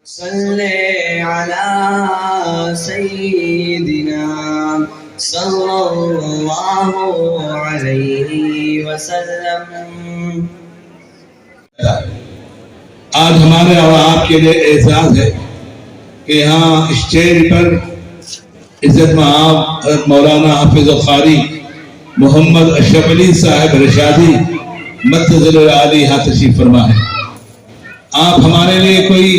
صلی علی سیدنا صلی اللہ علیہ وسلم۔ آج ہمارے اور آپ کے لیے اعزاز ہے کہ یہاں اسٹیج پر عزت مآب حضرت مولانا حافظ القاری محمد اشرف علی صاحب رشادی مدظل العالی یہاں تشریف فرما ہے۔ آپ ہمارے لیے کوئی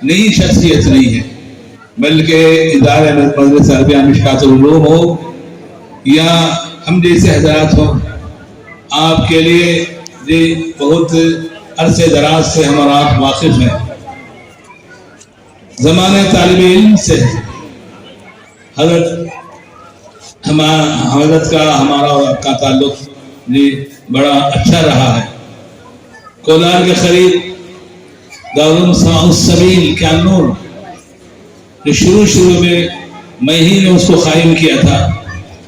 نئی شخصیت نہیں ہے، بلکہ ادارہ مجلس عربیہ مشکات العلوم ہو یا ہم جیسے حضرات ہوں، آپ کے لیے بہت عرصے دراز سے ہم اور آپ واقف ہیں۔ زمانہ طالب علم سے حضرت کا ہمارا اور آپ کا تعلق بڑا اچھا رہا ہے۔ کولار کے قریب دارالعلوم سماع السبیل کیانور جو شروع میں ہی نے اس کو قائم کیا تھا،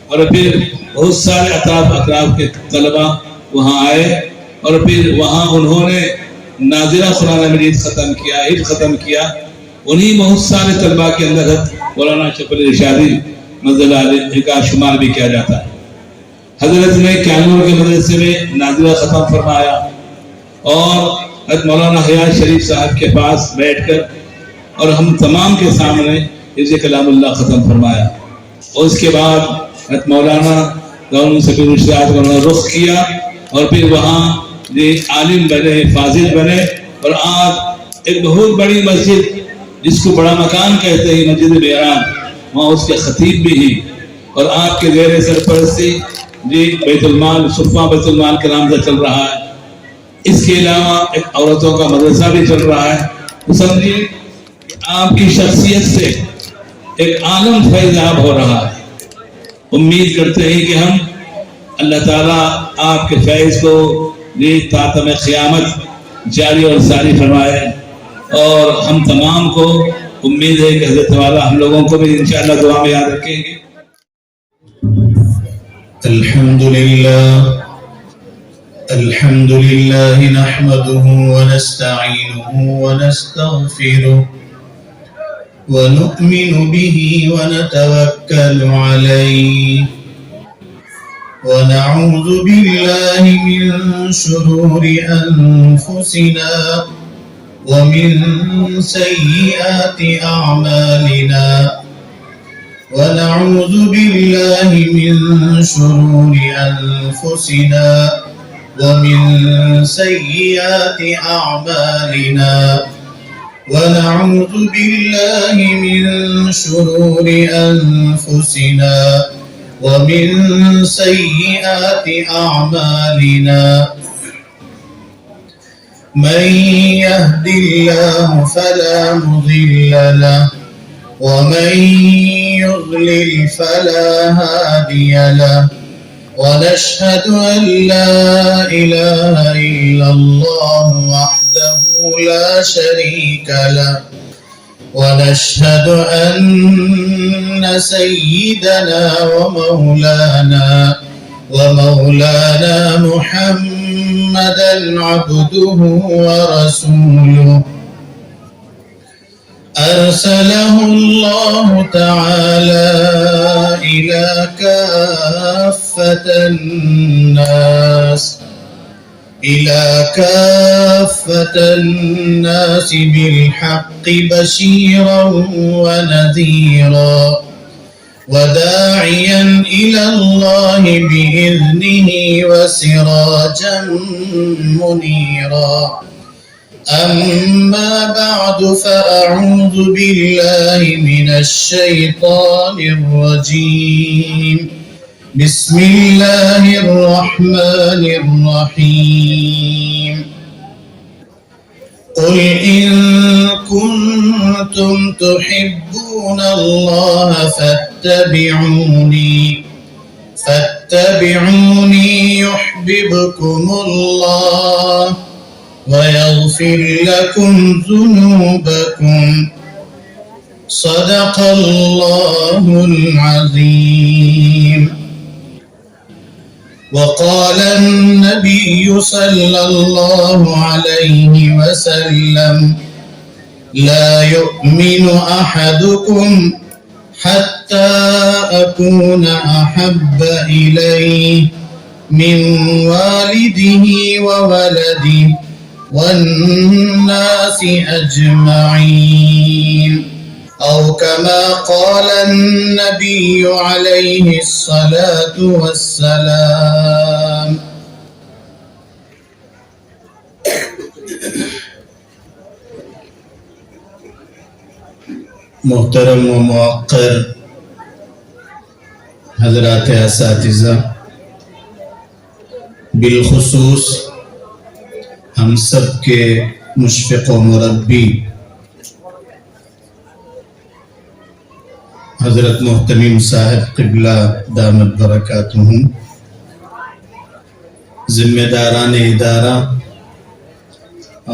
اور پھر بہت سارے اطراف کے طلبہ وہاں آئے، اور پھر وہاں انہوں نے ناظرہ قرآن مجید ختم کیا۔ انہی بہت سارے طلبہ کے اندر حضرت مولانا اشرف علی رشادی مدظل العالی کا شمار بھی کیا جاتا ہے۔ حضرت نے کیانور کے مدرسے میں ناظرہ ختم فرمایا اور حضرت مولانا حیات شریف صاحب کے پاس بیٹھ کر اور ہم تمام کے سامنے حفظ کلام اللہ ختم فرمایا، اور اس کے بعد حضرت مولانا سفیر الشاد کا رخ کیا، اور پھر وہاں عالم بنے، فاضل بنے، اور آج ایک بہت بڑی مسجد جس کو بڑا مکان کہتے ہیں مسجد بیران، وہاں اس کے خطیب بھی ہیں، اور آپ کے زیر سرپرستی بیت المال صفہ بیت المال کے نام سے چل رہا ہے۔ اس کے علاوہ ایک عورتوں کا مدرسہ بھی چل رہا ہے۔ تو سمجھیے کہ آپ کی شخصیت سے ایک عالم فیضاب ہو رہا ہے۔ امید کرتے ہیں کہ ہم اللہ تعالیٰ آپ کے فیض کو تاتم قیامت جاری اور ساری فرمائے، اور ہم تمام کو امید ہے کہ حضرت والا ہم لوگوں کو بھی انشاءاللہ دعا میں یاد رکھیں گے۔ الحمد لله نحمده ونستعينه ونستغفره ونؤمن به ونتوكل عليه ونعوذ بالله من شرور أنفسنا ومن سيئات أعمالنا ونعوذ بالله من شرور أنفسنا ومن سيئات أعمالنا ونعوذ بالله من شرور أنفسنا ومن سيئات أعمالنا من يهد الله فلا مضل له ومن يضلل فلا هادي له ونشهد أن لا إله إلا الله وحده لا شريك له ونشهد أن سيدنا ومولانا محمدا عبده ورسوله أرسله الله تعالى إلى كافة الناس بالحق بشيرا ونذيرا وداعيا إلى الله بإذنه وسراجا منيرا أما بعد فأعوذ بالله من الشيطان الرجيم بسم الله الرحمن الرحيم قل إن كنتم تحبون الله فاتبعوني يحببكم الله ويغفر لكم ذنوبكم صدق الله العظيم وقال النبي صلى الله عليه وسلم لا يؤمن أحدكم حتى أكون أحب إليه من والده وولده والناس أجمعين، أو كما قال النبي عليه الصلاة والسلام۔ محترم و موقر حضرات اساتذہ، بالخصوص ہم سب کے مشفق و مربی حضرت محتمم صاحب قبلہ دامت برکاتہم، ذمہ داران ادارہ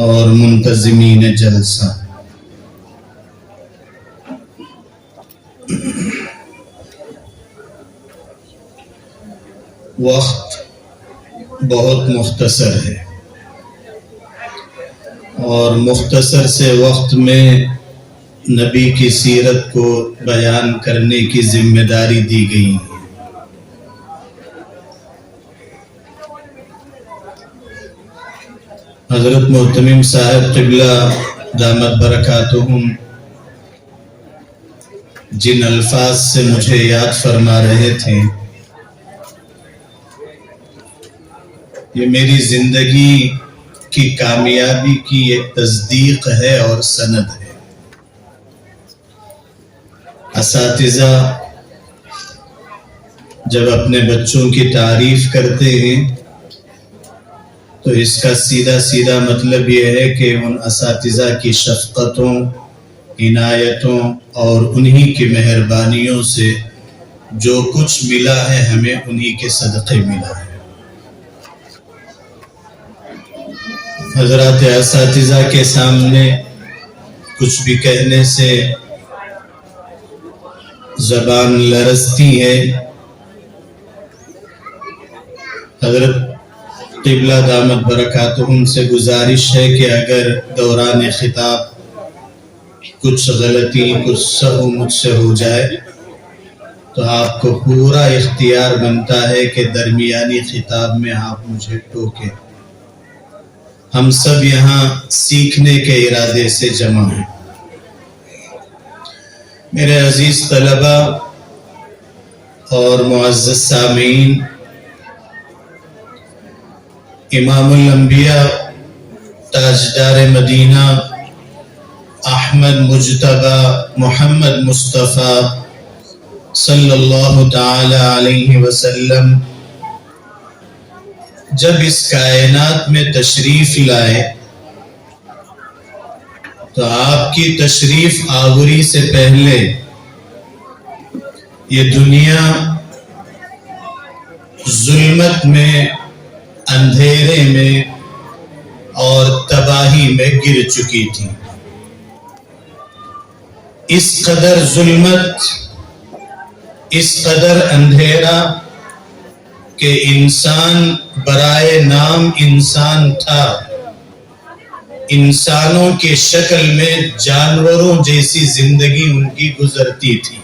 اور منتظمین جلسہ، وقت بہت مختصر ہے اور مختصر سے وقت میں نبی کی سیرت کو بیان کرنے کی ذمہ داری دی گئی ہے۔ حضرت محتمم صاحب قبلہ دامت برکاتہم جن الفاظ سے مجھے یاد فرما رہے تھے، یہ میری زندگی کی کامیابی کی ایک تصدیق ہے اور سند ہے۔ اساتذہ جب اپنے بچوں کی تعریف کرتے ہیں تو اس کا سیدھا سیدھا مطلب یہ ہے کہ ان اساتذہ کی شفقتوں، عنایتوں اور انہی کی مہربانیوں سے جو کچھ ملا ہے ہمیں انہی کے صدقے ملا ہے۔ حضرات اساتذہ کے سامنے کچھ بھی کہنے سے زبان لرزتی ہے۔ حضرت قبلہ دامت برکاتہم سے گزارش ہے کہ اگر دوران خطاب کچھ غلطی، کچھ سہو مجھ سے ہو جائے تو آپ کو پورا اختیار بنتا ہے کہ درمیانی خطاب میں آپ مجھے ٹوکیں۔ ہم سب یہاں سیکھنے کے ارادے سے جمع ہیں۔ میرے عزیز طلبہ اور معزز سامعین، امام الانبیاء تاجدار مدینہ احمد مجتبی محمد مصطفیٰ صلی اللہ تعالی علیہ وسلم جب اس کائنات میں تشریف لائے تو آپ کی تشریف آوری سے پہلے یہ دنیا ظلمت میں، اندھیرے میں اور تباہی میں گر چکی تھی۔ اس قدر ظلمت، اس قدر اندھیرا کہ انسان برائے نام انسان تھا، انسانوں کے شکل میں جانوروں جیسی زندگی ان کی گزرتی تھی۔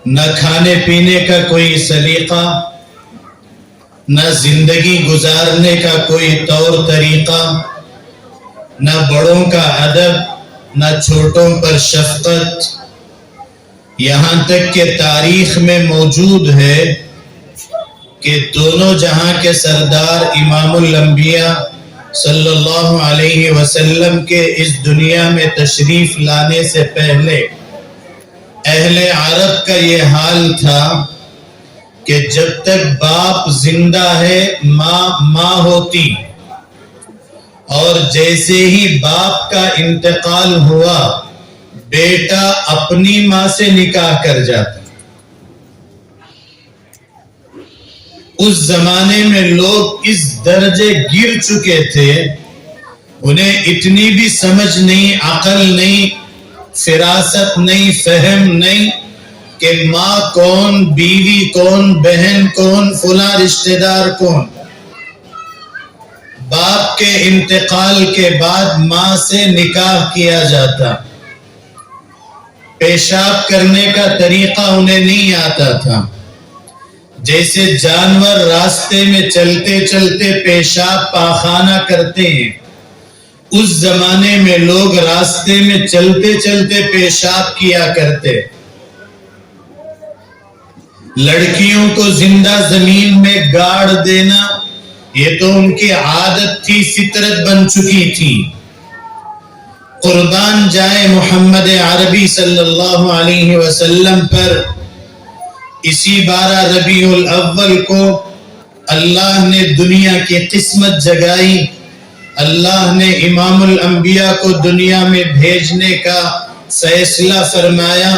نہ کھانے پینے کا کوئی سلیقہ، نہ زندگی گزارنے کا کوئی طور طریقہ، نہ بڑوں کا ادب، نہ چھوٹوں پر شفقت، یہاں تک کہ تاریخ میں موجود ہے کہ دونوں جہاں کے سردار امام الانبیاء صلی اللہ علیہ وسلم کے اس دنیا میں تشریف لانے سے پہلے اہل عرب کا یہ حال تھا کہ جب تک باپ زندہ ہے ماں ہوتی، اور جیسے ہی باپ کا انتقال ہوا بیٹا اپنی ماں سے نکاح کر جاتا۔ اس زمانے میں لوگ اس درجے گر چکے تھے، انہیں اتنی بھی سمجھ نہیں، عقل نہیں، فراست نہیں، فہم نہیں کہ ماں کون، بیوی کون، بہن کون، فلاں رشتہ دار کون۔ باپ کے انتقال کے بعد ماں سے نکاح کیا جاتا، پیشاب کرنے کا طریقہ انہیں نہیں آتا تھا، جیسے جانور راستے میں چلتے چلتے پیشاب پاخانہ کرتے ہیں، اس زمانے میں لوگ راستے میں چلتے چلتے پیشاب کیا کرتے۔ لڑکیوں کو زندہ زمین میں گاڑ دینا یہ تو ان کی عادت تھی، فطرت بن چکی تھی۔ قربان جائے محمد عربی صلی اللہ علیہ وسلم پر اسی 12 ربیع الاول کو اللہ نے دنیا کی قسمت جگائی، اللہ نے امام الانبیاء کو دنیا میں بھیجنے کا فیصلہ فرمایا۔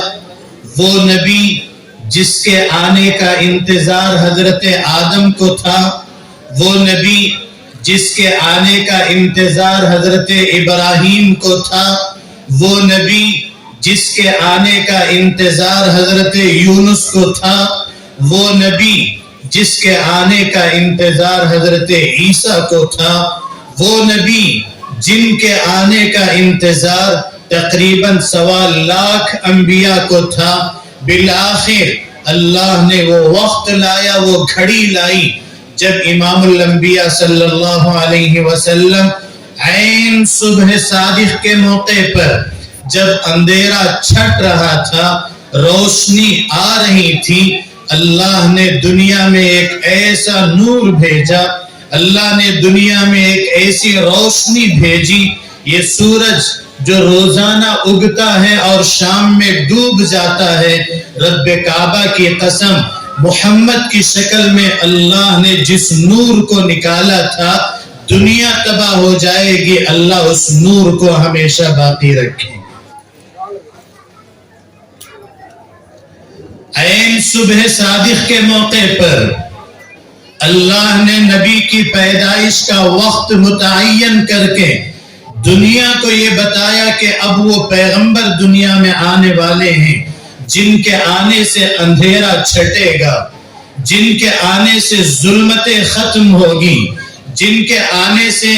وہ نبی جس کے آنے کا انتظار حضرت آدم کو تھا، وہ نبی جس کے آنے کا انتظار حضرت ابراہیم کو تھا، وہ نبی جس کے آنے کا انتظار حضرت یونس کو تھا، وہ نبی جس کے آنے کا انتظار حضرت عیسیٰ کو تھا، وہ نبی جن کے آنے کا انتظار تقریباً 1.25 لاکھ انبیاء کو تھا۔ بالآخر اللہ نے وہ وقت لایا، وہ گھڑی لائی جب امام الانبیاء صلی اللہ علیہ وسلم عین صبح صادق کے موقع پر جب اندھیرا چھٹ رہا تھا، روشنی آ رہی تھی، اللہ نے دنیا میں ایک ایسا نور بھیجا، اللہ نے دنیا میں ایک ایسی روشنی بھیجی۔ یہ سورج جو روزانہ اگتا ہے اور شام میں ڈوب جاتا ہے، رب کعبہ کی قسم محمد کی شکل میں اللہ نے جس نور کو نکالا تھا، دنیا تباہ ہو جائے گی، اللہ اس نور کو ہمیشہ باقی رکھے۔ عین صبح صادق کے موقع پر اللہ نے نبی کی پیدائش کا وقت متعین کر کے دنیا کو یہ بتایا کہ اب وہ پیغمبر دنیا میں آنے والے ہیں جن کے آنے سے اندھیرا چھٹے گا، جن کے آنے سے ظلمتیں ختم ہوگی، جن کے آنے سے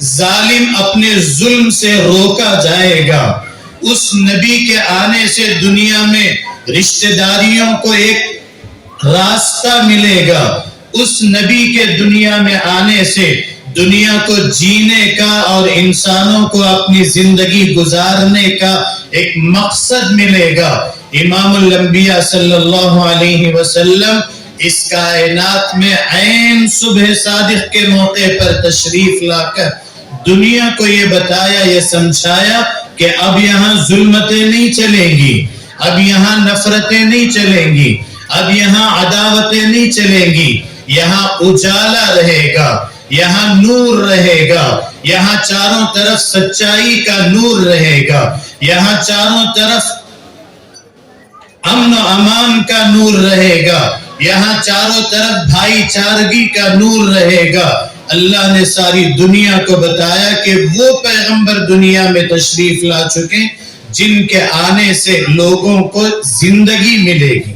ظالم اپنے ظلم سے روکا جائے گا۔ اس نبی کے آنے سے دنیا میں رشتہ داریوں کو ایک راستہ ملے گا، اس نبی کے دنیا میں آنے سے دنیا کو جینے کا اور انسانوں کو اپنی زندگی گزارنے کا ایک مقصد ملے گا۔ امام الانبیاء صلی اللہ علیہ وسلم اس کائنات میں عین صبح صادق کے موقع پر تشریف لا کر دنیا کو یہ بتایا، یہ سمجھایا کہ اب یہاں ظلمتیں نہیں چلیں گی، اب یہاں نفرتیں نہیں چلیں گی، اب یہاں عداوتیں نہیں چلیں گی، یہاں اجالا رہے گا، یہاں نور رہے گا، یہاں چاروں طرف سچائی کا نور رہے گا، یہاں چاروں طرف امن و امان کا نور رہے گا، یہاں چاروں طرف بھائی چارگی کا نور رہے گا۔ اللہ نے ساری دنیا کو بتایا کہ وہ پیغمبر دنیا میں تشریف لا چکے جن کے آنے سے لوگوں کو زندگی ملے گی۔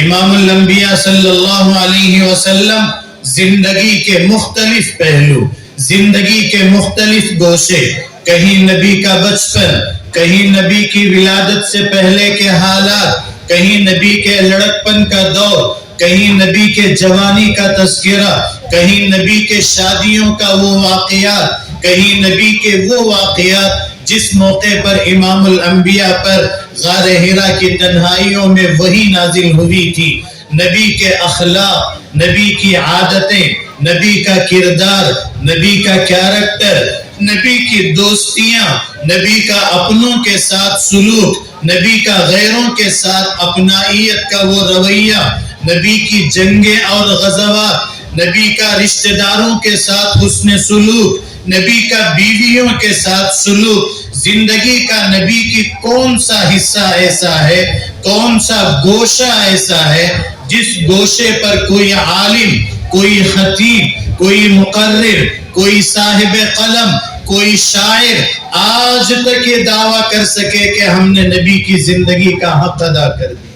امام الانبیاء صلی اللہ علیہ وسلم زندگی کے مختلف پہلو، زندگی کے مختلف گوشے، کہیں نبی کا بچپن، کہیں نبی کی ولادت سے پہلے کے حالات، کہیں نبی کے لڑکپن کا دور، کہیں نبی کے جوانی کا تذکرہ، کہیں نبی کے شادیوں کا وہ واقعات، کہیں نبی کے وہ واقعات جس موقع پر امام الانبیاء پر غار حرا کی تنہائیوں میں وحی نازل ہوئی تھی۔ نبی کے اخلاق، نبی کی عادتیں، نبی کا کردار، نبی کا کیریکٹر، نبی کی دوستیاں، نبی کا اپنوں کے ساتھ سلوک، نبی کا غیروں کے ساتھ اپنائیت کا وہ رویہ، نبی کی جنگیں اور غزوات، نبی کا رشتہ داروں کے ساتھ حسن سلوک، نبی کا بیویوں کے ساتھ سلوک۔ زندگی کا نبی کی کون سا حصہ ایسا ہے، کون سا گوشہ ایسا ہے جس گوشے پر کوئی عالم، کوئی خطیب، کوئی مقرر، کوئی صاحب قلم، کوئی شاعر آج تک یہ دعویٰ کر سکے کہ ہم نے نبی کی زندگی کا حق ادا کر دیا۔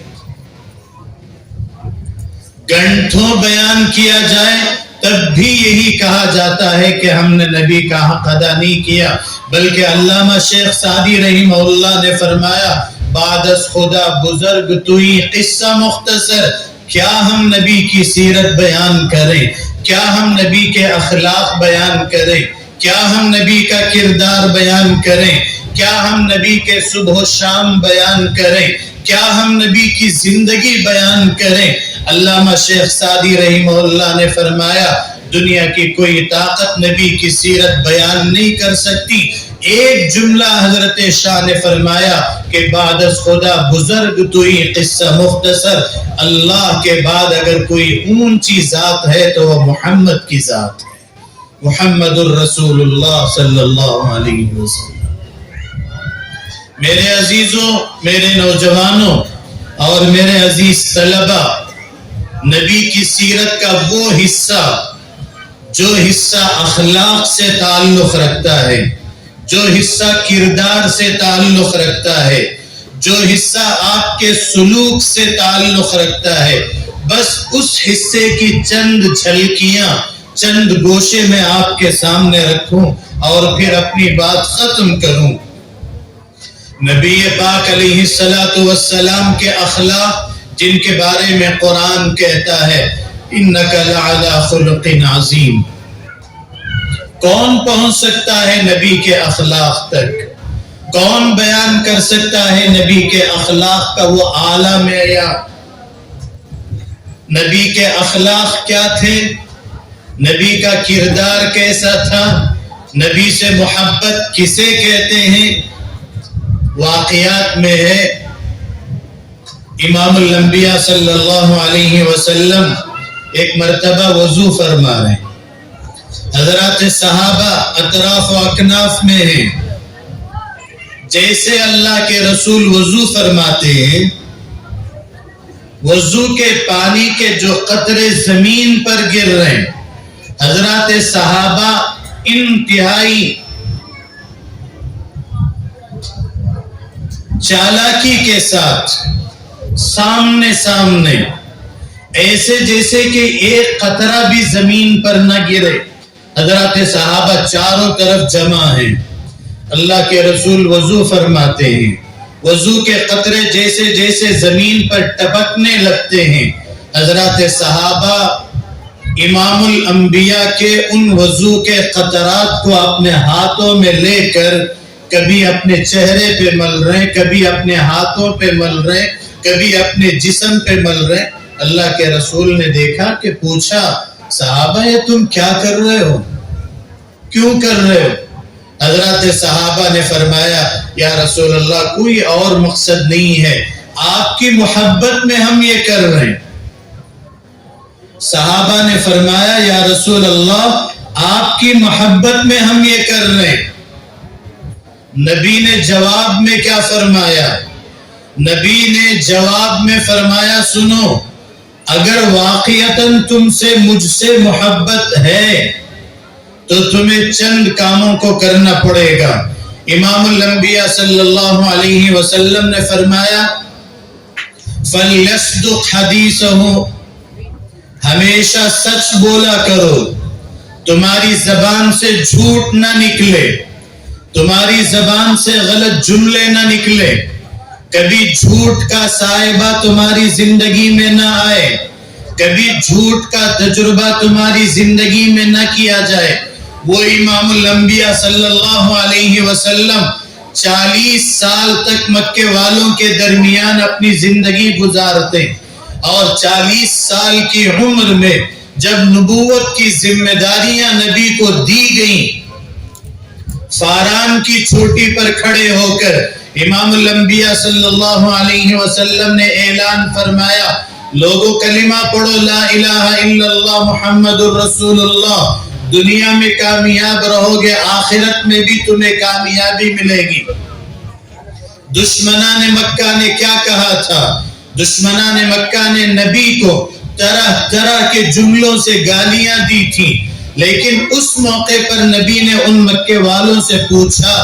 گھنٹوں بیان کیا جائے تب بھی یہی کہا جاتا ہے کہ ہم نے نبی کا حق ادا نہیں کیا. بلکہ علامہ شیخ سعدی رحمہ اللہ نے فرمایا بعد از خدا بزرگ توئی قصہ مختصر. کیا ہم نبی کی سیرت بیان کریں, کیا ہم نبی کے اخلاق بیان کریں, کیا ہم نبی کا کردار بیان کریں, کیا ہم نبی کے صبح و شام بیان کریں, کیا ہم نبی کی زندگی بیان کریں. علامہ شیخ سعدی رحمہ اللہ نے فرمایا دنیا کی کوئی طاقت نبی کی سیرت بیان نہیں کر سکتی. ایک جملہ حضرت شاہ نے فرمایا کہ بعد از خدا بزرگ توئی قصہ مختصر. اللہ کے بعد اگر کوئی اونچی ذات ہے تو وہ محمد کی ذات ہے, محمد الرسول اللہ صلی اللہ علیہ وسلم. میرے عزیزوں, میرے نوجوانوں اور میرے عزیز طلبہ, نبی کی سیرت کا وہ حصہ جو حصہ اخلاق سے تعلق رکھتا ہے, جو حصہ کردار سے تعلق رکھتا ہے, جو حصہ آپ کے سلوک سے تعلق رکھتا ہے, بس اس حصے کی چند جھلکیاں, چند گوشے میں آپ کے سامنے رکھوں اور پھر اپنی بات ختم کروں. نبی پاک علیہ السلام کے اخلاق جن کے بارے میں قرآن کہتا ہے انک لعلی خلق عظیم. کون پہنچ سکتا ہے نبی کے اخلاق تک؟ کون بیان کر سکتا ہے نبی کے اخلاق کا وہ اعلیٰ معیار؟ نبی کے اخلاق کیا تھے؟ نبی کا کردار کیسا تھا؟ نبی سے محبت کسے کہتے ہیں؟ واقعات میں ہے امام الانبیاء صلی اللہ علیہ وسلم ایک مرتبہ وضو فرما رہے ہیں. حضرات صحابہ اطراف و اکناف میں ہیں. جیسے اللہ کے رسول وضو فرماتے ہیں, وضو کے پانی کے جو قطرے زمین پر گر رہے ہیں, حضرات صحابہ انتہائی چالاکی کے ساتھ سامنے سامنے ایسے جیسے کہ ایک قطرہ بھی زمین پر نہ گرے. حضرات صحابہ چاروں طرف جمع ہیں. اللہ کے رسول وضو فرماتے ہیں, وضو کے قطرے جیسے جیسے زمین پر ٹپکنے لگتے ہیں. حضرات صحابہ امام الانبیاء کے ان وضو کے قطرات کو اپنے ہاتھوں میں لے کر کبھی اپنے چہرے پہ مل رہے, کبھی اپنے ہاتھوں پہ مل رہے, کبھی اپنے جسم پہ مل رہے. اللہ کے رسول نے دیکھا کہ پوچھا صحابہ یہ تم کیا کر رہے ہو, کیوں کر رہے ہو؟ حضرات صحابہ نے فرمایا یا رسول اللہ کوئی اور مقصد نہیں ہے, آپ کی محبت میں ہم یہ کر رہے ہیں. صحابہ نے فرمایا یا رسول اللہ آپ کی محبت میں ہم یہ کر رہے ہیں. نبی نے جواب میں کیا فرمایا؟ نبی نے جواب میں فرمایا سنو, اگر واقعتاً تم سے مجھ سے محبت ہے تو تمہیں چند کاموں کو کرنا پڑے گا. امام الانبیاء صلی اللہ علیہ وسلم نے فرمایا فَلْيَصْدُقْ حَدِيثَهُ, ہمیشہ سچ بولا کرو, تمہاری زبان سے جھوٹ نہ نکلے, تمہاری زبان سے غلط جملے نہ نکلے, کبھی جھوٹ کا صائبہ تمہاری زندگی میں نہ آئے, کبھی جھوٹ کا تجربہ تمہاری زندگی میں نہ کیا جائے. وہ امام الانبیاء صلی اللہ علیہ وسلم 40 سال تک مکے والوں کے درمیان اپنی زندگی گزارتے, اور 40 سال کی عمر میں جب نبوت کی ذمہ داریاں نبی کو دی گئیں, فاران کی چوٹی پر کھڑے ہو کر امام الانبیاء صلی اللہ علیہ وسلم نے اعلان فرمایا لوگوں کلمہ پڑھو لا الہ الا اللہ محمد الرسول اللہ, دنیا میں کامیاب رہو گے, آخرت میں بھی تمہیں کامیابی ملے گی. دشمنان مکہ نے کیا کہا تھا؟ دشمنان مکہ نے نبی کو طرح طرح کے جملوں سے گالیاں دی تھی, لیکن اس موقع پر نبی نے ان مکے والوں سے پوچھا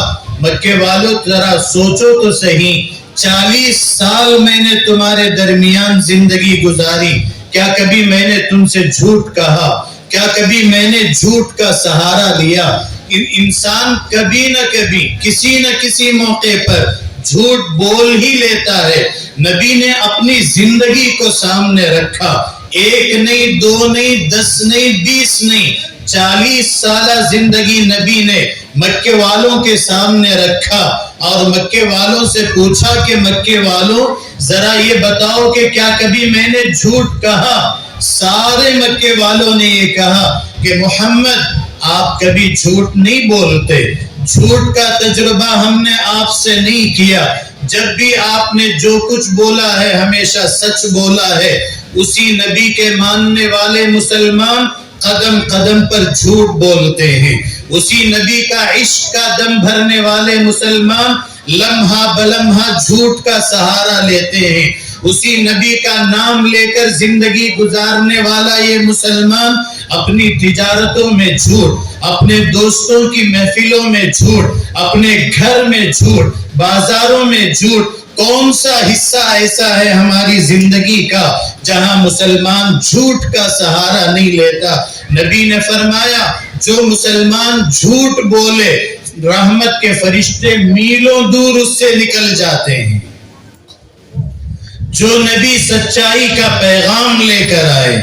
مکے والوں ذرا سوچو تو صحیح, 40 سال میں نے تمہارے درمیان زندگی گزاری, کیا کبھی میں نے تم سے جھوٹ کہا؟ کیا کبھی میں نے جھوٹ کا سہارا لیا؟ انسان کبھی نہ کبھی کسی نہ کسی موقع پر جھوٹ بول ہی لیتا ہے۔ نبی نے اپنی زندگی کو سامنے رکھا، 1 نہیں 2 نہیں 10 نہیں 20 نہیں 40 سالہ زندگی نبی نے مکے والوں کے سامنے رکھا اور مکے والوں سے پوچھا کہ مکے والوں ذرا یہ بتاؤ کہ کیا کبھی میں نے جھوٹ کہا؟ سارے مکے والوں نے یہ کہا کہ محمد آپ کبھی جھوٹ نہیں بولتے، جھوٹ کا تجربہ ہم نے آپ سے نہیں کیا، جب بھی آپ نے جو کچھ بولا ہے ہمیشہ سچ بولا ہے۔ اسی نبی کے ماننے والے مسلمان قدم قدم پر جھوٹ بولتے ہیں، اسی نبی کا عشق کا دم بھرنے والے مسلمان لمحہ بلمحہ جھوٹ کا سہارا لیتے ہیں، اسی نبی کا نام لے کر زندگی گزارنے والا یہ مسلمان اپنی تجارتوں میں جھوٹ، اپنے دوستوں کی محفلوں میں جھوٹ، اپنے گھر میں جھوٹ، بازاروں میں جھوٹ۔ کون سا حصہ ایسا ہے ہماری زندگی کا جہاں مسلمان جھوٹ کا سہارا نہیں لیتا؟ نبی نے فرمایا جو مسلمان جھوٹ بولے رحمت کے فرشتے میلوں دور اس سے نکل جاتے ہیں۔ جو نبی سچائی کا پیغام لے کر آئے،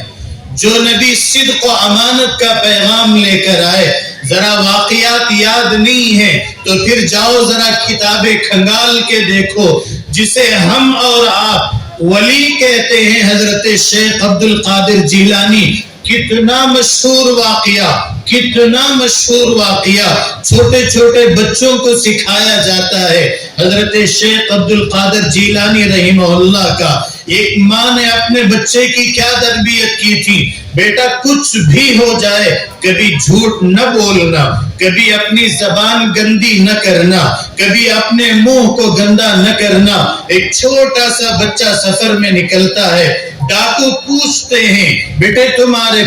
جو نبی صدق و امانت کا پیغام لے کر آئے، ذرا واقعات یاد نہیں ہے تو پھر جاؤ ذرا کتابیں کھنگال کے دیکھو۔ جسے ہم اور آپ ولی کہتے ہیں حضرت شیخ عبد القادر جیلانی، کتنا مشہور واقعہ، کتنا مشہور واقعہ چھوٹے چھوٹے بچوں کو سکھایا جاتا ہے۔ حضرت شیخ عبد القادر جیلانی رحمہ اللہ کا ایک ماں نے اپنے بچے کی کیا تربیت کی تھی؟ بیٹا کچھ بھی ہو جائے کبھی جھوٹ نہ بولنا، کبھی اپنی زبان گندی نہ کرنا، کبھی اپنے منہ کو گندا نہ کرنا۔ ایک چھوٹا سا بچہ سفر میں نکلتا ہے، ڈاکو پوچھتے ہیں بیٹے تمہارے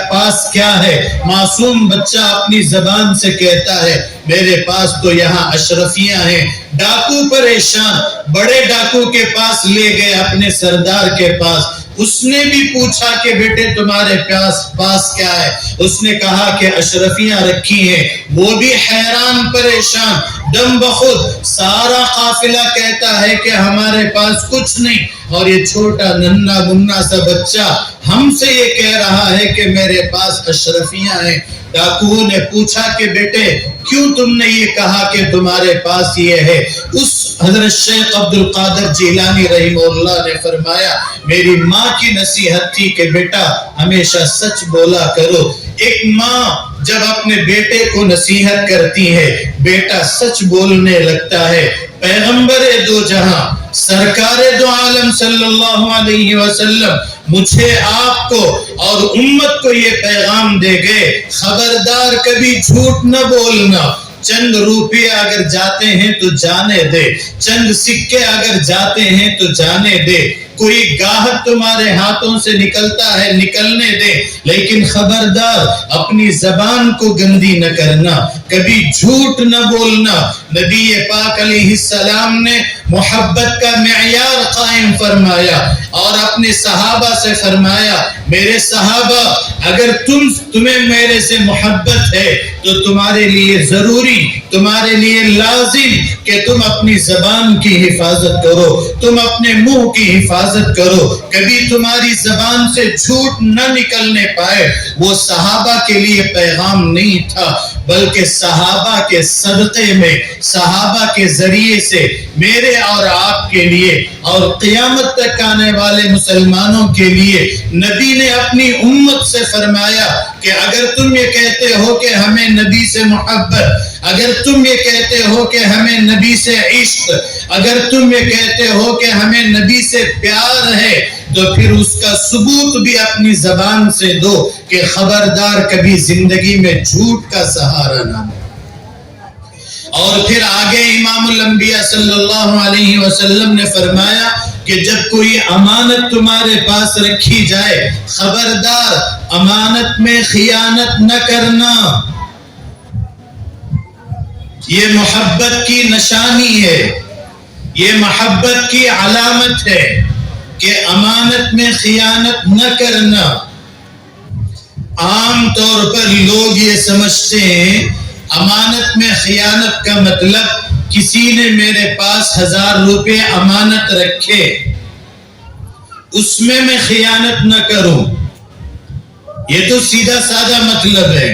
پاس کیا ہے؟ معصوم بچہ اپنی زبان سے کہتا ہے میرے پاس تو یہاں اشرفیاں ہیں۔ ڈاکو پریشان بڑے ڈاکو کے پاس لے گئے، اپنے سردار کے پاس۔ اس نے بھی پوچھا کہ بیٹے تمہارے پاس کیا ہے؟ اس نے کہا کہ اشرفیاں رکھی ہیں۔ وہ بھی حیران پریشان، دم بخود سارا قافلہ کہتا ہے کہ ہمارے پاس کچھ نہیں، اور یہ چھوٹا ننھا منا سا بچہ ہم سے یہ کہہ رہا ہے کہ میرے پاس اشرفیاں ہیں۔ ڈاکوؤں نے پوچھا کہ بیٹے کیوں تم نے یہ کہا کہ تمہارے پاس یہ ہے؟ اس حضرت شیخ عبد القادر جیلانی رحمہ اللہ نے فرمایا میری ماں کی نصیحت تھی کہ بیٹا ہمیشہ سچ بولا کرو۔ ایک ماں جب اپنے بیٹے کو نصیحت کرتی ہے بیٹا سچ بولنے لگتا ہے۔ پیغمبر دو جہاں سرکار دو عالم صلی اللہ علیہ وسلم مجھے آپ کو اور امت کو یہ پیغام دے گئے خبردار کبھی جھوٹ نہ بولنا۔ چند روپے اگر جاتے ہیں تو جانے دے، چند سکے اگر جاتے ہیں تو جانے دے، کوئی گاہک تمہارے ہاتھوں سے نکلتا ہے نکلنے دے، لیکن خبردار اپنی زبان کو گندی نہ کرنا، کبھی جھوٹ نہ بولنا۔ نبی پاک علیہ السلام نے محبت کا معیار قائم فرمایا اور اپنے صحابہ سے فرمایا میرے صحابہ اگر تمہیں میرے سے محبت ہے تو تمہارے لیے ضروری، تمہارے لیے لازم کہ تم اپنی زبان کی حفاظت کرو، تم اپنے منہ کی حفاظت کرو، کبھی تمہاری زبان سے جھوٹ نہ نکلنے پائے۔ وہ صحابہ کے لیے پیغام نہیں تھا بلکہ صحابہ کے صدقے میں، صحابہ کے ذریعے سے میرے اور آپ کے لیے اور قیامت تک آنے والے مسلمانوں کے لیے نبی نے اپنی امت سے فرمایا کہ اگر تم یہ کہتے ہو کہ ہمیں نبی سے محبت، اگر تم یہ کہتے ہو کہ ہمیں نبی سے عشق، اگر تم یہ کہتے ہو کہ ہمیں نبی سے پیار ہے تو پھر اس کا ثبوت بھی اپنی زبان سے دو کہ خبردار کبھی زندگی میں جھوٹ کا سہارا نہ ہو۔ اور پھر آگے امام الانبیاء صلی اللہ علیہ وسلم نے فرمایا کہ جب کوئی امانت تمہارے پاس رکھی جائے خبردار امانت میں خیانت نہ کرنا۔ یہ محبت کی نشانی ہے، یہ محبت کی علامت ہے کہ امانت میں خیانت نہ کرنا۔ عام طور پر لوگ یہ سمجھتے ہیں امانت میں خیانت کا مطلب کسی نے میرے پاس 1000 روپے امانت رکھے، اس میں خیانت نہ کروں. یہ تو سیدھا سادہ مطلب ہے.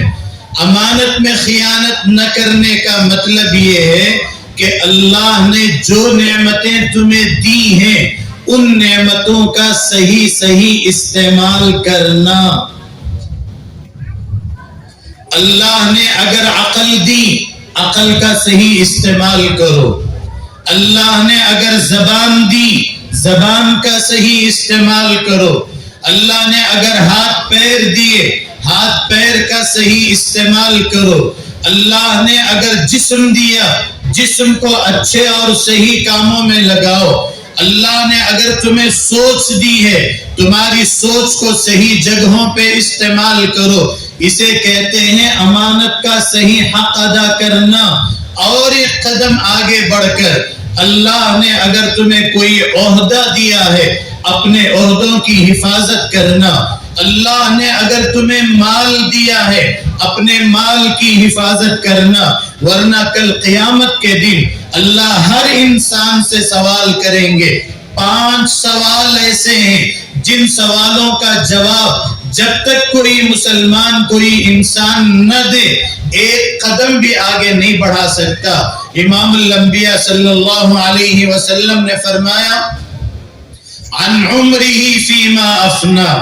امانت میں خیانت نہ کرنے کا مطلب یہ ہے کہ اللہ نے جو نعمتیں تمہیں دی ہیں ان نعمتوں کا صحیح استعمال کرنا. اللہ نے اگر عقل دی، عقل کا صحیح استعمال کرو. اللہ نے اگر زبان دی، زبان کا صحیح استعمال کرو. اللہ نے اگر ہاتھ پیر دیے، ہاتھ پیر کا صحیح استعمال کرو. اللہ نے اگر جسم دیا، جسم کو اچھے اور صحیح کاموں میں لگاؤ. اللہ نے اگر تمہیں سوچ دی ہے، تمہاری سوچ کو صحیح جگہوں پہ استعمال کرو. اسے کہتے ہیں امانت کا صحیح حق ادا کرنا. اور ایک قدم آگے بڑھ کر اللہ نے اگر تمہیں کوئی عہدہ دیا ہے، اپنے عہدوں کی حفاظت کرنا. اللہ نے اگر تمہیں مال دیا ہے، اپنے مال کی حفاظت کرنا. ورنہ کل قیامت کے دن اللہ ہر انسان سے سوال کریں گے. 5 سوال ایسے ہیں جن سوالوں کا جواب جب تک کوئی مسلمان، کوئی انسان نہ دے، ایک قدم بھی آگے نہیں بڑھا سکتا. امام الانبیاء صلی اللہ علیہ وسلم نے فرمایا عن عمرہ فیما افنا.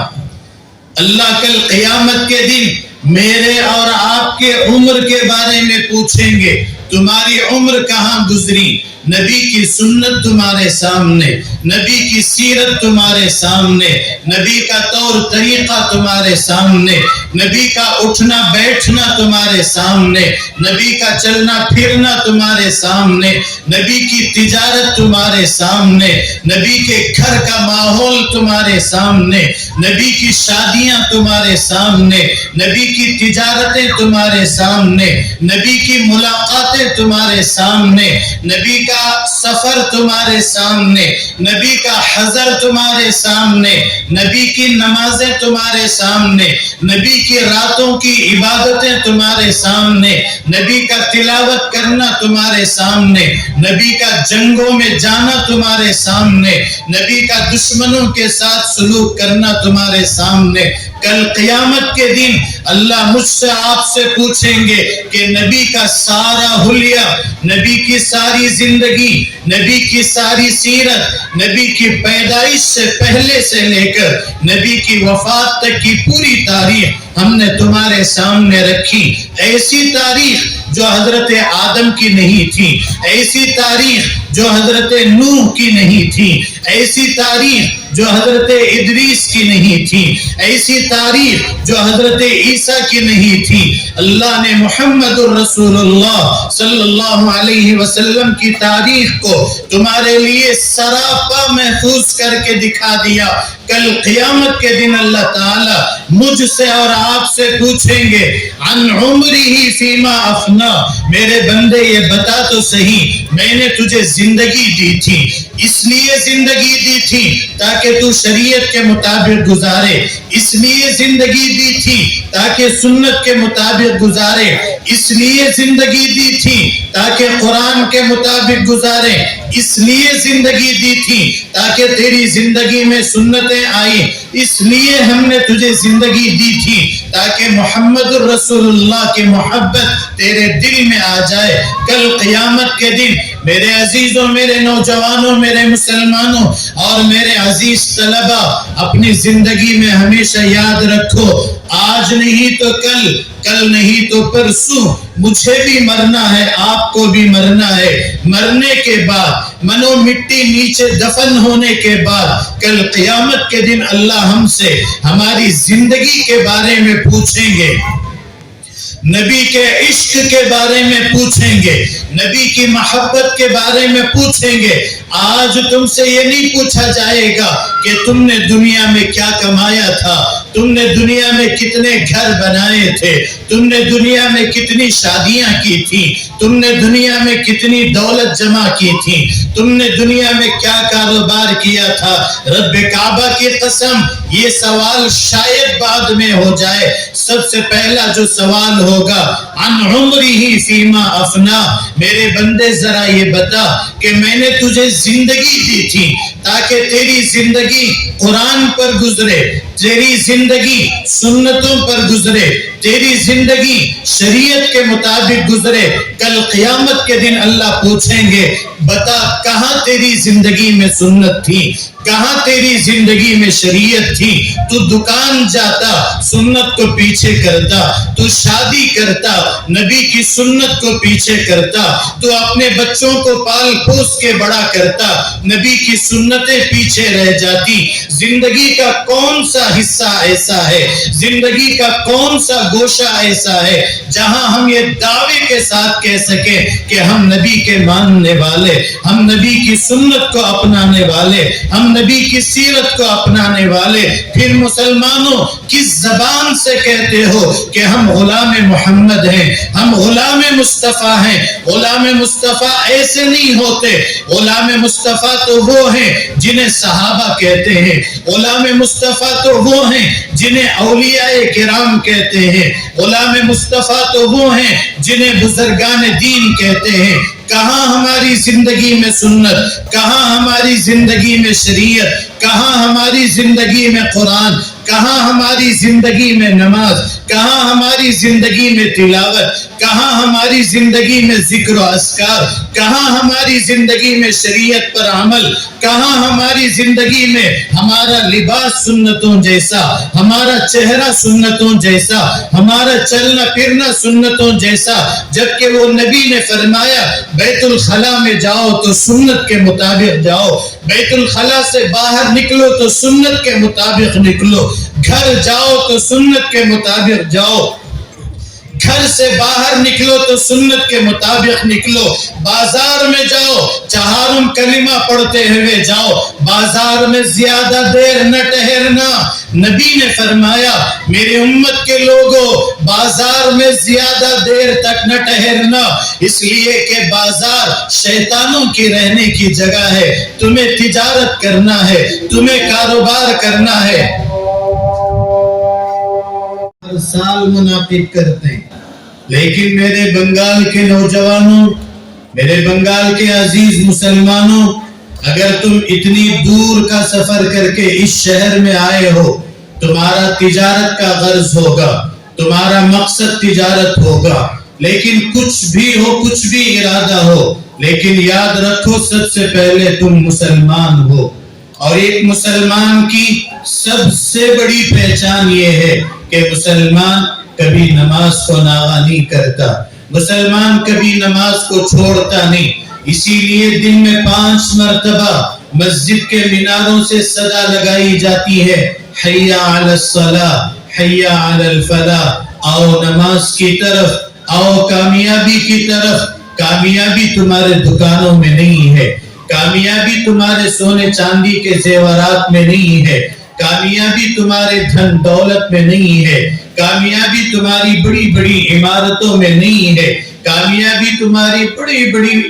اللہ کل قیامت کے دن میرے اور آپ کے عمر کے بارے میں پوچھیں گے. تمہاری عمر کہاں گزری؟ نبی کی سنت تمہارے سامنے، نبی کی سیرت تمہارے سامنے، نبی کا طور طریقہ تمہارے سامنے، نبی کا اٹھنا بیٹھنا تمہارے سامنے، نبی کا چلنا پھرنا تمہارے سامنے، نبی کی تجارت تمہارے سامنے، نبی کے گھر کا ماحول تمہارے سامنے، نبی کی شادیاں تمہارے سامنے، نبی کی تجارتیں تمہارے سامنے، نبی کی ملاقاتیں تمہارے سامنے، نبی کا سفر تمہارے سامنے، نبی کا حضر تمہارے سامنے، نبی کی نمازیں تمہارے سامنے، نبی کی راتوں کی عبادتیں تمہارے سامنے، نبی کا تلاوت کرنا تمہارے سامنے، نبی کا جنگوں میں جانا تمہارے سامنے، نبی کا دشمنوں کے ساتھ سلوک کرنا تمہارے سامنے. کل قیامت کے دن اللہ مجھ سے آپ سے پوچھیں گے کہ نبی کا سارا حلیہ، نبی کی ساری زندگی، نبی کی ساری سیرت، نبی کی پیدائش سے پہلے سے لے کر نبی کی وفات تک کی پوری تاریخ ہم نے تمہارے سامنے رکھی. ایسی تاریخ جو حضرت آدم کی نہیں تھی، ایسی تاریخ جو حضرت نوح کی نہیں تھی، ایسی تاریخ جو حضرت ادریس کی نہیں تھی، ایسی تاریخ جو حضرت عیسیٰ کی نہیں تھی. اللہ نے محمد الرسول اللہ صلی اللہ علیہ وسلم کی تاریخ کو تمہارے لیے سراپا محفوظ کر کے دکھا دیا. کل قیامت کے دن اللہ تعالی مجھ سے اور آپ سے پوچھیں گے عن عمرہ فیما افنا. میرے بندے یہ بتا تو صحیح، میں نے تجھے زندگی دی تھی، اس لیے زندگی دی تھی تاکہ تو شریعت کے مطابق گزارے، اس لیے زندگی دی تھی تاکہ سنت کے مطابق گزارے، اس لیے زندگی دی تھی تاکہ قرآن کے مطابق گزارے، اس لیے زندگی دی تھی تاکہ تیری زندگی میں سنتیں آئیں، اس لیے ہم نے تجھے زندگی دی تھی تاکہ محمد الرسول اللہ کی محبت تیرے دل میں آ جائے. کل قیامت کے دن میرے عزیزوں، میرے نوجوانوں، میرے مسلمانوں اور میرے عزیز طلبہ، اپنی زندگی میں ہمیشہ یاد رکھو، آج نہیں تو کل، کل نہیں تو پرسوں مجھے بھی مرنا ہے، آپ کو بھی مرنا ہے. مرنے کے بعد، منو مٹی نیچے دفن ہونے کے بعد، کل قیامت کے دن اللہ ہم سے ہماری زندگی کے بارے میں پوچھیں گے. نبی کے عشق کے بارے میں پوچھیں گے، نبی کی محبت کے بارے میں پوچھیں گے۔ آج تم سے یہ نہیں پوچھا جائے گا کہ تم نے دنیا میں کیا کمایا تھا، تم نے دنیا میں کتنے گھر بنائے تھے، تم نے دنیا میں کتنی شادیاں کی تھی، تم نے دنیا میں کتنی دولت جمع کی تھی، تم نے دنیا میں کیا کاروبار کیا تھا۔ رب کعبہ کی قسم، یہ سوال شاید بعد میں ہو جائے۔ سب سے پہلا جو سوال ہوگا، عن عمرہ فیما افنا، میرے بندے ذرا یہ بتا کہ میں نے تجھے زندگی دی تھی تاکہ تیری زندگی قرآن پر گزرے، تیری زندگی سنتوں پر گزرے، تیری زندگی شریعت کے مطابق گزرے۔ کل قیامت کے دن اللہ پوچھیں گے، بتا کہاں تیری زندگی میں سنت تھی، کہاں تیری زندگی میں شریعت تھی؟ تو دکان جاتا، سنت کو پیچھے کرتا، تو شادی کرتا، نبی کی سنت کو پیچھے کرتا، تو اپنے بچوں کو پال پوس کے بڑا کرتا، نبی کی سنتیں پیچھے رہ جاتی۔ زندگی کا کون سا حصہ ایسا ہے، زندگی کا کون سا گوشہ ایسا ہے جہاں ہم یہ دعوے کے ساتھ کہہ سکیں کہ ہم نبی کے ماننے والے، ہم نبی کی سنت کو اپنانے والے، ہم نبی کی سیرت کو اپنانے والے؟ پھر مسلمانوں کس زبان سے کہتے ہو کہ ہم غلام محمد ہیں، ہم غلام مصطفیٰ ہیں؟ غلام مصطفیٰ ایسے نہیں ہوتے، غلام مصطفیٰ تو وہ ہیں جنہیں صحابہ کہتے ہیں، غلام مصطفیٰ تو وہ ہیں جنہیں اولیاء کرام کہتے ہیں، غلام مصطفیٰ تو وہ ہیں جنہیں بزرگان دین کہتے ہیں۔ کہاں ہماری زندگی میں سنت، کہاں ہماری زندگی میں شریعت، کہاں ہماری زندگی میں قرآن، کہاں ہماری زندگی میں نماز، کہاں ہماری زندگی میں تلاوت، کہاں ہماری زندگی میں ذکر و اذکار، کہاں ہماری زندگی میں شریعت پر عمل، کہاں ہماری زندگی میں ہمارا لباس سنتوں جیسا، ہمارا چہرہ سنتوں جیسا، ہمارا چلنا پھرنا سنتوں جیسا؟ جبکہ وہ نبی نے فرمایا بیت الخلا میں جاؤ تو سنت کے مطابق جاؤ، بیت الخلا سے باہر نکلو تو سنت کے مطابق نکلو، گھر جاؤ تو سنت کے مطابق جاؤ، گھر سے باہر نکلو تو سنت کے مطابق نکلو، بازار میں جاؤ چہارم کلمہ پڑھتے ہوئے جاؤ، بازار میں زیادہ دیر نہ ٹھہرنا۔ نبی نے فرمایا میرے امت کے لوگوں بازار میں زیادہ دیر تک نہ ٹھہرنا، اس لیے کہ بازار شیطانوں کی رہنے کی جگہ ہے، تمہیں تجارت کرنا ہے، تمہیں کاروبار کرنا ہے۔ ہر سال منعقد کرتے ہیں، لیکن میرے بنگال کے نوجوانوں، میرے بنگال کے عزیز مسلمانوں، اگر تم اتنی دور کا سفر کر کے اس شہر میں آئے ہو، تمہارا تجارت کا غرض ہوگا، تمہارا مقصد تجارت ہوگا، لیکن کچھ بھی ہو، کچھ بھی ارادہ ہو، لیکن یاد رکھو سب سے پہلے تم مسلمان ہو۔ اور ایک مسلمان کی سب سے بڑی پہچان یہ ہے کہ مسلمان کبھی نماز کو ناغہ نہیں کرتا، مسلمان کبھی نماز کو چھوڑتا نہیں۔ اسی لیے دن میں 5 مرتبہ مسجد کے میناروں سے صدا لگائی جاتی ہے، حی علی الصلاۃ، حی علی الفلاح، آؤ نماز کی طرف، آؤ کامیابی کی طرف۔ کامیابی تمہارے دکانوں میں نہیں ہے، کامیابی تمہارے سونے چاندی کے زیورات میں نہیں ہے، کامیابی تمہارے دھن دولت میں نہیں ہے، کامیابی تمہاری بڑی بڑی عمارتوں میں نہیں ہے، کامیابی تمہاری بڑی بڑی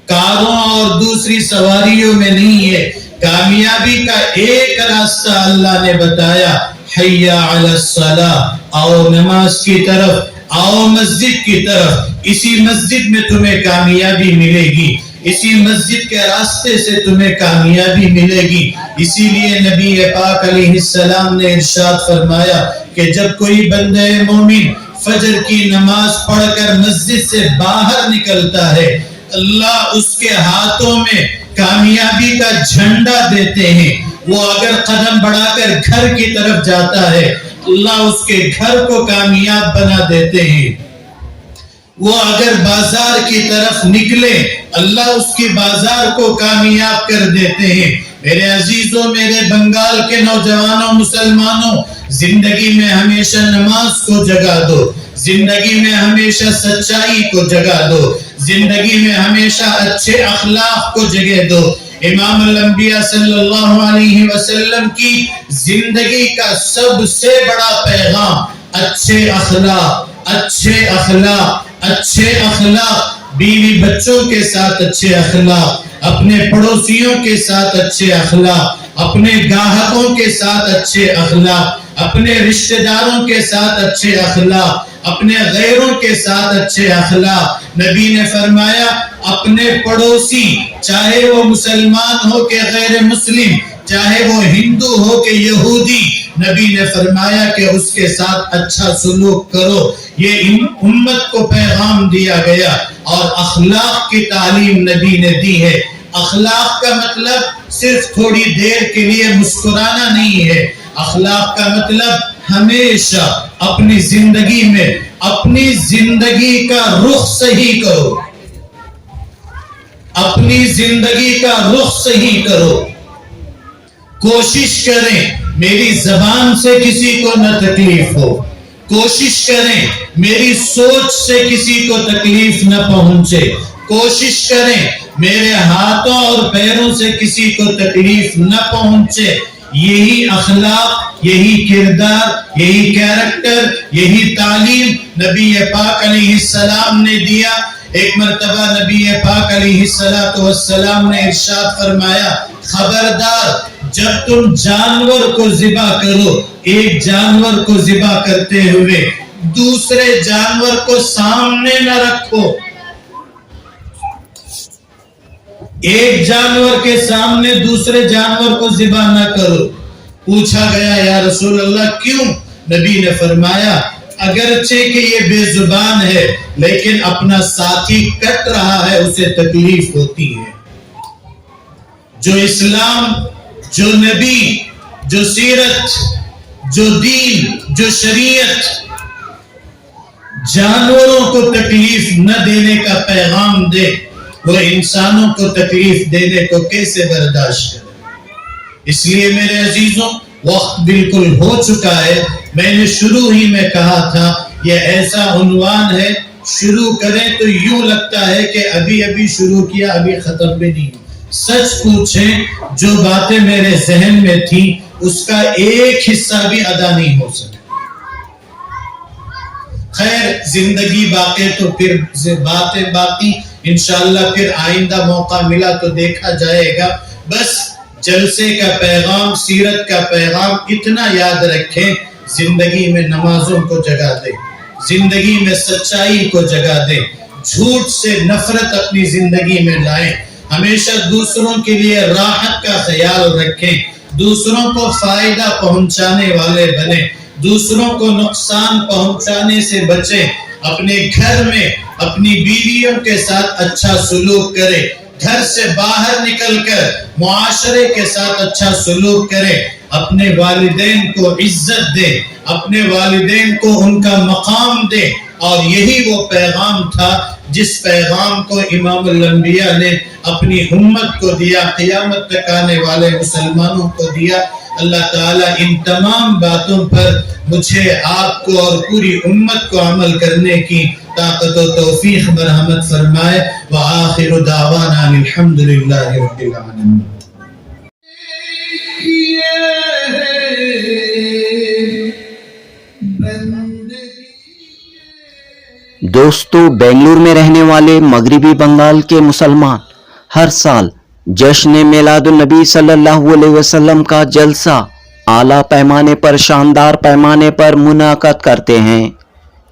کاروں اور دوسری سواریوں میں نہیں ہے۔ کامیابی کا ایک راستہ اللہ نے بتایا، حی علی الصلاۃ، آؤ نماز کی طرف، آؤ مسجد کی طرف۔ اسی مسجد میں تمہیں کامیابی ملے گی، اسی مسجد کے راستے سے تمہیں کامیابی ملے گی۔ اسی لیے نبی پاک علیہ السلام نے ارشاد فرمایا کہ جب کوئی بندہ مومن فجر کی نماز پڑھ کر مسجد سے باہر نکلتا ہے، اللہ اس کے ہاتھوں میں کامیابی کا جھنڈا دیتے ہیں۔ وہ اگر قدم بڑھا کر گھر کی طرف جاتا ہے، اللہ اس کے گھر کو کامیاب بنا دیتے ہیں۔ وہ اگر بازار کی طرف نکلے، اللہ اس کی بازار کو کامیاب کر دیتے ہیں۔ میرے عزیزوں، میرے بنگال کے نوجوانوں، مسلمانوں، زندگی میں ہمیشہ نماز کو جگہ دو، زندگی میں ہمیشہ سچائی کو جگہ دو، زندگی میں ہمیشہ اچھے اخلاق کو جگہ دو۔ امام الانبیاء صلی اللہ علیہ وسلم کی زندگی کا سب سے بڑا پیغام اچھے اخلاق، اچھے اخلاق، اچھے اخلاق، بیوی بچوں کے ساتھ اچھے اخلاق، اپنے پڑوسیوں کے ساتھ اچھے اخلاق، اپنے گاہکوں کے ساتھ اچھے اخلاق، اپنے رشتہ داروں کے ساتھ اچھے اخلاق، اپنے غیروں کے ساتھ اچھے اخلاق۔ نبی نے فرمایا اپنے پڑوسی، چاہے وہ مسلمان ہو کہ غیر مسلم، چاہے وہ ہندو ہو کہ یہودی، نبی نے فرمایا کہ اس کے ساتھ اچھا سلوک کرو۔ یہ امت کو پیغام دیا گیا اور اخلاق کی تعلیم نبی نے دی ہے۔ اخلاق کا مطلب صرف تھوڑی دیر کے لیے مسکرانا نہیں ہے، اخلاق کا مطلب ہمیشہ اپنی زندگی میں اپنی زندگی کا رخ صحیح کرو، اپنی زندگی کا رخ صحیح کرو۔ کوشش کریں میری زبان سے کسی کو نہ تکلیف ہو، کوشش کریں میری سوچ سے کسی کو تکلیف نہ پہنچے، کوشش کریں میرے ہاتھوں اور پیروں سے کسی کو تکلیف نہ پہنچے۔ یہی اخلاق، یہی کردار، یہی کیریکٹر، یہی تعلیم نبی پاک علیہ السلام نے دیا۔ ایک مرتبہ نبی پاک علیہ السلام نے ارشاد فرمایا خبردار جب تم جانور کو ذبح کرو، ایک جانور کو ذبح کرتے ہوئے دوسرے جانور کو سامنے نہ رکھو، ایک جانور کے سامنے دوسرے جانور کو ذبح نہ کرو۔ پوچھا گیا یا رسول اللہ کیوں؟ نبی نے فرمایا اگرچہ کہ یہ بے زبان ہے لیکن اپنا ساتھی کٹ رہا ہے، اسے تکلیف ہوتی ہے۔ جو اسلام، جو نبی، جو سیرت، جو دین، جو شریعت جانوروں کو تکلیف نہ دینے کا پیغام دے، وہ انسانوں کو تکلیف دینے کو کیسے برداشت کرے؟ اس لیے میرے عزیزوں وقت بالکل ہو چکا ہے۔ میں نے شروع ہی میں کہا تھا یہ ایسا عنوان ہے، شروع کریں تو یوں لگتا ہے کہ ابھی شروع کیا، ابھی ختم بھی نہیں۔ سچ پوچھیں جو باتیں میرے ذہن میں تھیں اس کا ایک حصہ بھی ادا نہیں ہو سکا۔ خیر زندگی باقی تو پھر باتیں باقی، انشاءاللہ پھر آئندہ موقع ملا تو دیکھا جائے گا۔ بس جلسے کا پیغام، سیرت کا پیغام اتنا یاد رکھیں، زندگی میں نمازوں کو جگہ دیں، زندگی میں سچائی کو جگہ دیں، جھوٹ سے نفرت اپنی زندگی میں لائیں، ہمیشہ دوسروں کے لیے راحت کا خیال رکھیں، دوسروں کو فائدہ پہنچانے والے بنیں، دوسروں کو نقصان پہنچانے سے بچیں، اپنے گھر میں اپنی بیویوں کے ساتھ اچھا سلوک کریں، گھر سے باہر نکل کر معاشرے کے ساتھ اچھا سلوک کریں، اپنے والدین کو عزت دیں، اپنے والدین کو ان کا مقام دیں۔ اور یہی وہ پیغام تھا جس پیغام کو امام الانبیاء نے اپنی امت کو دیا، قیامت تک آنے والے مسلمانوں کو دیا۔ اللہ تعالیٰ ان تمام باتوں پر مجھے، آپ کو اور پوری امت کو عمل کرنے کی طاقت و توفیق مرحمت فرمائے۔ وآخر دعوانا الحمدللہ رب العالمین۔ دوستو، بنگلور میں رہنے والے مغربی بنگال کے مسلمان ہر سال جشن میلاد النبی صلی اللہ علیہ وسلم کا جلسہ اعلیٰ پیمانے پر، شاندار پیمانے پر منعقد کرتے ہیں۔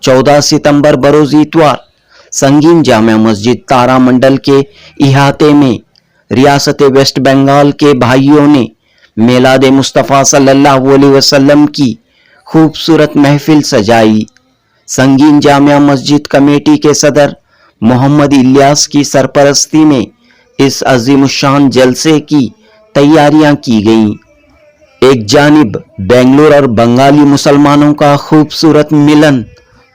14 ستمبر بروز اتوار سنگین جامع مسجد تارا منڈل کے احاطے میں ریاست ویسٹ بنگال کے بھائیوں نے میلاد مصطفیٰ صلی اللہ علیہ وسلم کی خوبصورت محفل سجائی۔ سنگین جامع مسجد کمیٹی کے صدر محمد الیاس کی سرپرستی میں اس عظیم الشان جلسے کی تیاریاں کی گئیں۔ ایک جانب بنگلور اور بنگالی مسلمانوں کا خوبصورت ملن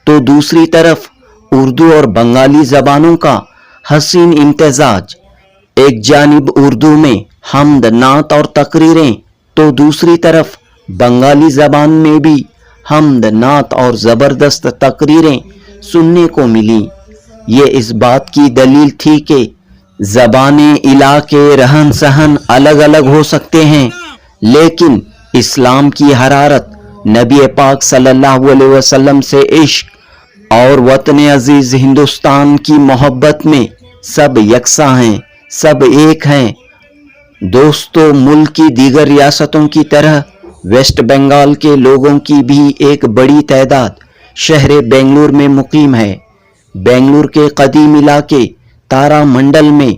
تو دوسری طرف اردو اور بنگالی زبانوں کا حسین امتزاج، ایک جانب اردو میں حمد، نعت اور تقریریں تو دوسری طرف بنگالی زبان میں بھی حمد نعت اور زبردست تقریریں سننے کو ملی۔ یہ اس بات کی دلیل تھی کہ زبانیں، علاقے، رہن سہن الگ الگ ہو سکتے ہیں، لیکن اسلام کی حرارت، نبی پاک صلی اللہ علیہ وسلم سے عشق اور وطن عزیز ہندوستان کی محبت میں سب یکساں ہیں، سب ایک ہیں۔ دوستو، ملک کی دیگر ریاستوں کی طرح ویسٹ بنگال کے لوگوں کی بھی ایک بڑی تعداد شہر بنگلور میں مقیم ہے۔ بنگلور کے قدیم علاقے تارا منڈل میں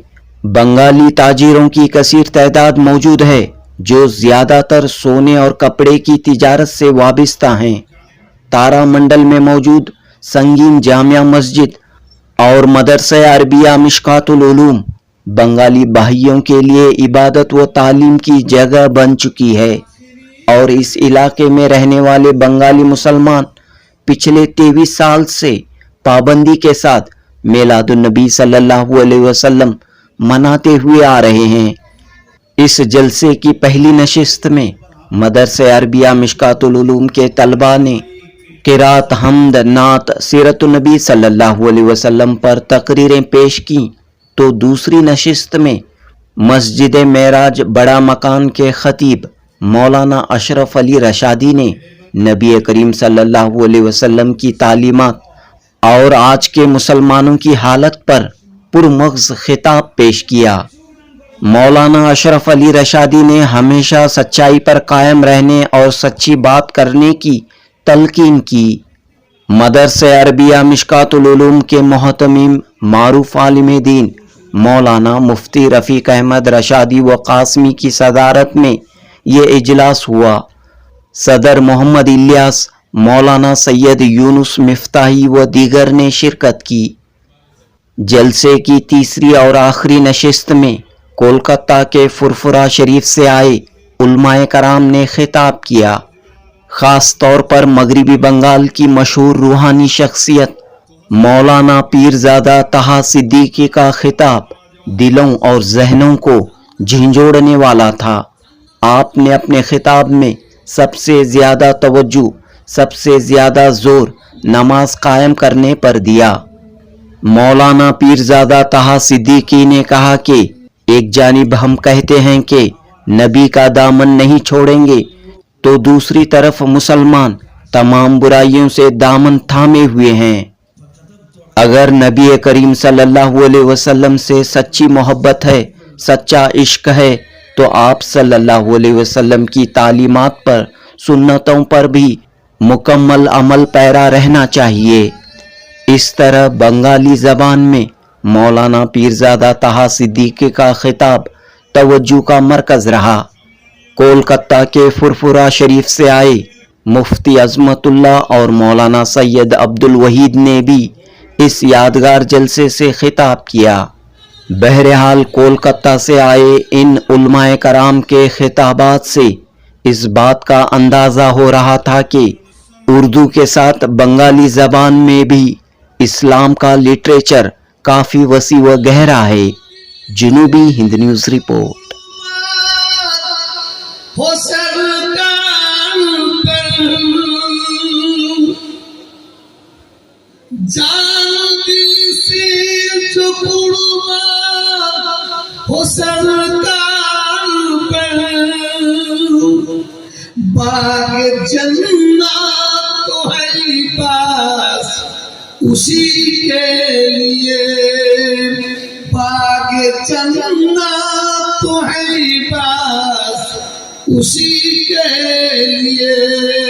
بنگالی تاجروں کی کثیر تعداد موجود ہے، جو زیادہ تر سونے اور کپڑے کی تجارت سے وابستہ ہیں۔ تارا منڈل میں موجود سنگین جامع مسجد اور مدرسہ عربیہ مشکات العلوم بنگالی بھائیوں کے لیے عبادت و تعلیم کی جگہ بن چکی ہے، اور اس علاقے میں رہنے والے بنگالی مسلمان پچھلے 23 سال سے پابندی کے ساتھ میلاد النبی صلی اللہ علیہ وسلم مناتے ہوئے آ رہے ہیں۔ اس جلسے کی پہلی نشست میں مدرسہ عربیہ مشکات العلوم کے طلباء نے قرات، حمد، نعت، سیرت النبی صلی اللہ علیہ وسلم پر تقریریں پیش کیں، تو دوسری نشست میں مسجد معراج بڑا مکان کے خطیب مولانا اشرف علی رشادی نے نبی کریم صلی اللہ علیہ وسلم کی تعلیمات اور آج کے مسلمانوں کی حالت پر پرمغز خطاب پیش کیا۔ مولانا اشرف علی رشادی نے ہمیشہ سچائی پر قائم رہنے اور سچی بات کرنے کی تلقین کی۔ مدرسہ عربیہ مشکات العلوم کے محتمم معروف عالم دین مولانا مفتی رفیق احمد رشادی و قاسمی کی صدارت میں یہ اجلاس ہوا۔ صدر محمد الیاس، مولانا سید یونس مفتاحی و دیگر نے شرکت کی۔ جلسے کی تیسری اور آخری نشست میں کولکتہ کے فرفرا شریف سے آئے علماء کرام نے خطاب کیا۔ خاص طور پر مغربی بنگال کی مشہور روحانی شخصیت مولانا پیرزادہ طہا صدیقی کا خطاب دلوں اور ذہنوں کو جھنجھوڑنے والا تھا۔ آپ نے اپنے خطاب میں سب سے زیادہ توجہ، سب سے زیادہ زور نماز قائم کرنے پر دیا۔ مولانا پیرزادہ طہا صدیقی نے کہا کہ ایک جانب ہم کہتے ہیں کہ نبی کا دامن نہیں چھوڑیں گے، تو دوسری طرف مسلمان تمام برائیوں سے دامن تھامے ہوئے ہیں۔ اگر نبی کریم صلی اللہ علیہ وسلم سے سچی محبت ہے، سچا عشق ہے، تو آپ صلی اللہ علیہ وسلم کی تعلیمات پر، سنتوں پر بھی مکمل عمل پیرا رہنا چاہیے۔ اس طرح بنگالی زبان میں مولانا پیرزادہ طہا صدیقی کا خطاب توجہ کا مرکز رہا۔ کولکتہ کے فرفرا شریف سے آئے مفتی عظمت اللہ اور مولانا سید عبد الوحید نے بھی اس یادگار جلسے سے خطاب کیا۔ بہرحال کولکتہ سے آئے ان علماء کرام کے خطابات سے اس بات کا اندازہ ہو رہا تھا کہ اردو کے ساتھ بنگالی زبان میں بھی اسلام کا لٹریچر کافی وسیع و گہرا ہے۔ جنوبی ہند نیوز رپورٹ۔ باغ جنات تو ہے پاس اسی کے لیے، باغ جنات تو ہے پاس اسی کے لیے